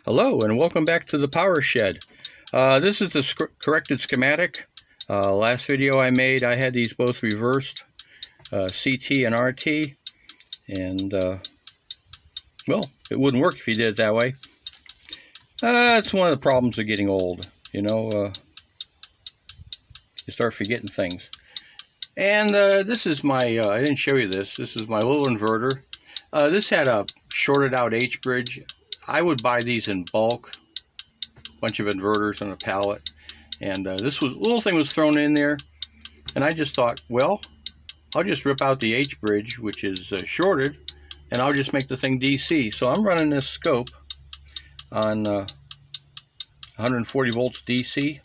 Hello and welcome back to the Power Shed. This is the corrected schematic. Last video I made, I had these both reversed, CT and RT, and well, it wouldn't work if you did it that way. It's one of the problems of getting old, you start forgetting things. And this is my, I didn't show you this is my little inverter. This had a shorted out H-bridge. I would buy these in bulk, bunch of inverters on a pallet, and this little thing was thrown in there, and I just thought, well, I'll just rip out the H-bridge, which is shorted, and I'll just make the thing DC. So I'm running this scope on 140 volts DC,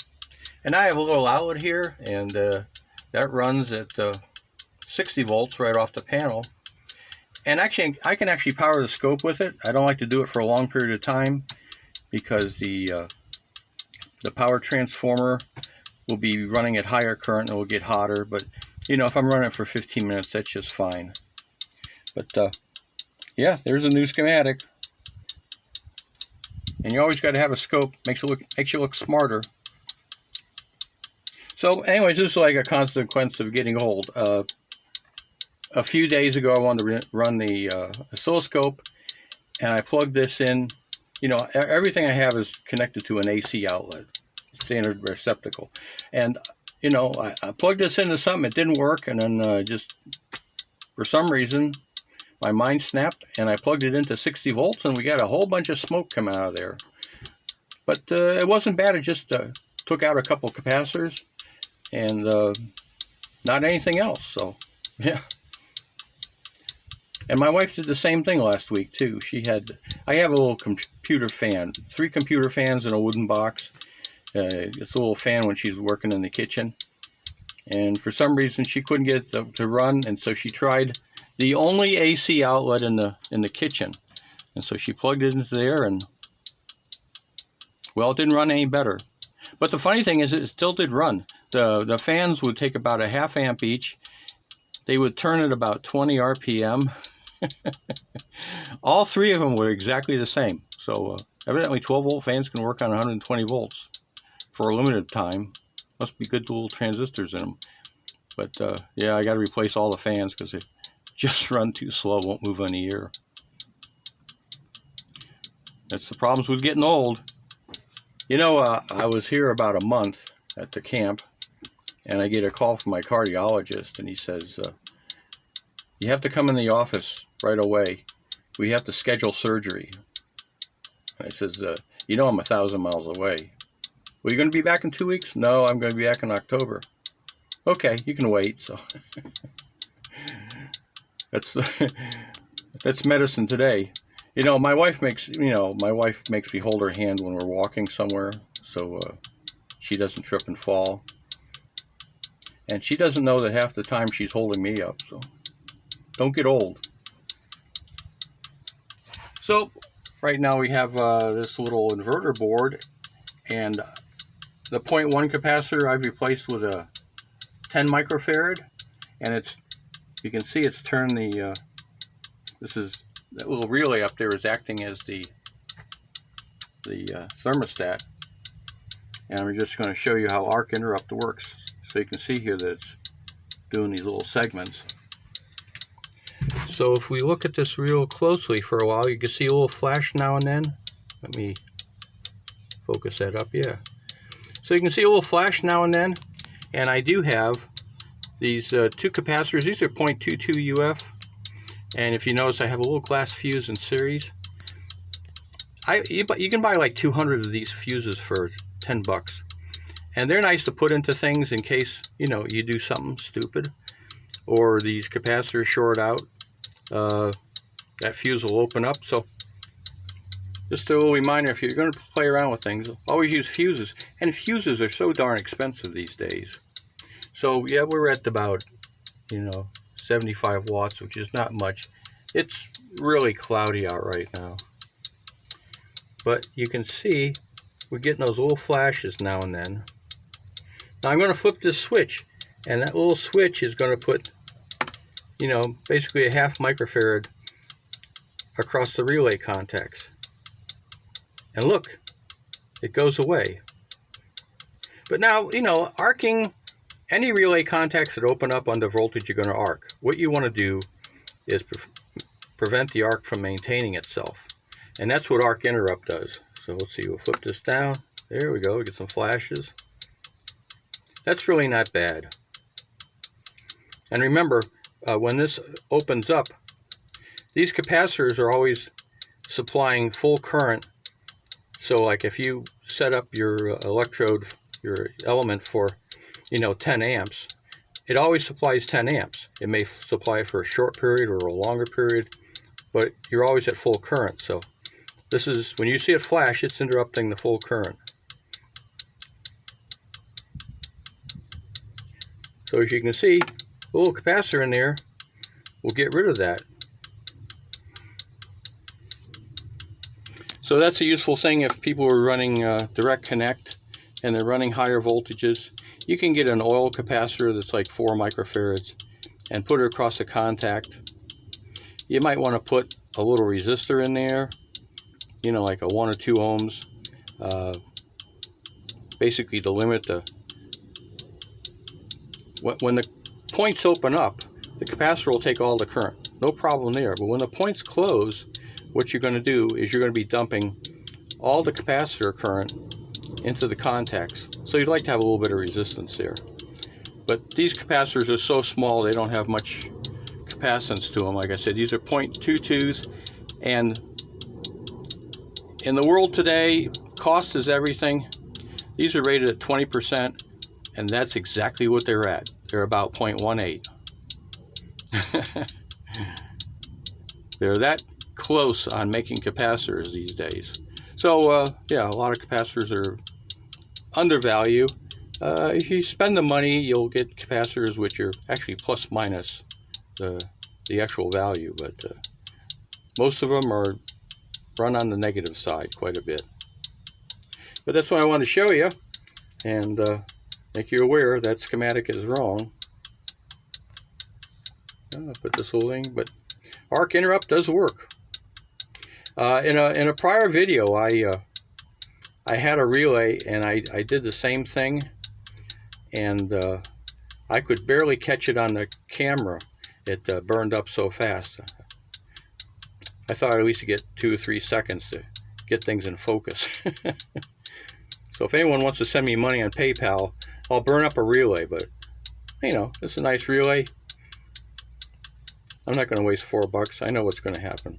and I have a little outlet here, and that runs at 60 volts right off the panel. And actually, I can actually power the scope with it. I don't like to do it for a long period of time because the power transformer will be running at higher current and it will get hotter. But if I'm running it for 15 minutes, that's just fine. But yeah, there's a new schematic. And you always got to have a scope. Makes you look smarter. So, anyways, this is like a consequence of getting old. A few days ago, I wanted to run the oscilloscope, and I plugged this in. Everything I have is connected to an AC outlet, standard receptacle. And, I plugged this into something, it didn't work, and then just for some reason, my mind snapped, and I plugged it into 60 volts, and we got a whole bunch of smoke coming out of there. But it wasn't bad, it just took out a couple capacitors, and not anything else, so, yeah. And my wife did the same thing last week too. I have a little computer fan, 3 computer fans in a wooden box. It's a little fan when she's working in the kitchen. And for some reason she couldn't get it to run, and so she tried the only AC outlet in the kitchen. And so she plugged it into there, and well, it didn't run any better. But the funny thing is, it still did run. The fans would take about a half amp each. They would turn at about 20 RPM. All 3 of them were exactly the same. So evidently 12-volt fans can work on 120 volts for a limited time. Must be good little transistors in them. But yeah, I got to replace all the fans because they just run too slow, won't move on the ear. That's the problems with getting old. I was here about a month at the camp, and I get a call from my cardiologist, and he says, you have to come in the office right away. We have to schedule surgery. I says, I'm 1,000 miles away. Well, you going to be back in 2 weeks? No, I'm going to be back in October. Okay, you can wait. So that's medicine today. My wife makes me hold her hand when we're walking somewhere, so she doesn't trip and fall. And she doesn't know that half the time she's holding me up, so don't get old. So right now we have this little inverter board, and the 0.1 capacitor I've replaced with a 10 microfarad, and you can see it's turned that little relay up there is acting as the thermostat. And I'm just going to show you how arc interrupt works. So you can see here that it's doing these little segments. So if we look at this real closely for a while, you can see a little flash now and then. Let me focus that up, yeah. So you can see a little flash now and then. And I do have these 2 capacitors. These are 0.22 UF. And if you notice, I have a little glass fuse in series. You can buy like 200 of these fuses for 10 bucks. And they're nice to put into things in case, you do something stupid. Or these capacitors short out. That fuse will open up. So just a little reminder, if you're going to play around with things, always use fuses. And fuses are so darn expensive these days. So yeah, we're at about 75 watts, which is not much. It's really cloudy out right now. But you can see we're getting those little flashes now and then. Now I'm going to flip this switch, and that little switch is going to put, basically a half microfarad across the relay contacts. And look, it goes away. But now, you know, arcing, any relay contacts that open up under voltage, you're going to arc. What you want to do is prevent the arc from maintaining itself. And that's what arc interrupt does. So let's see, we'll flip this down. There we go, we get some flashes. That's really not bad. And remember, when this opens up, these capacitors are always supplying full current. So like if you set up your electrode, your element for, you know, 10 amps, it always supplies 10 amps. It may supply it for a short period or a longer period, but you're always at full current. So this is, when you see it flash, it's interrupting the full current. So as you can see, a little capacitor in there will get rid of that. So that's a useful thing if people are running direct connect and they're running higher voltages. You can get an oil capacitor that's like 4 microfarads and put it across the contact. You might want to put a little resistor in there, you know, like a 1 or 2 ohms, basically to limit the, when the points open up, the capacitor will take all the current, no problem there. But when the points close, what you're going to do is you're going to be dumping all the capacitor current into the contacts. So you'd like to have a little bit of resistance there. But these capacitors are so small, they don't have much capacitance to them. Like I said, these are 0.22s, and in the world today, cost is everything. These are rated at 20%, and that's exactly what they're at. They're about 0.18. They're that close on making capacitors these days. So yeah, a lot of capacitors are undervalued. If you spend the money, you'll get capacitors which are actually plus minus the actual value, but most of them are run on the negative side quite a bit. But that's what I wanted to show you and make you aware that schematic is wrong. I'll put this whole thing, but arc interrupt does work. In a prior video, I had a relay and I did the same thing, and I could barely catch it on the camera. It burned up so fast. I thought I'd at least get 2 or 3 seconds to get things in focus. So if anyone wants to send me money on PayPal, I'll burn up a relay, but you know, it's a nice relay. I'm not going to waste $4. I know what's going to happen.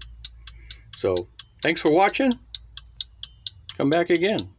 So thanks for watching. Come back again.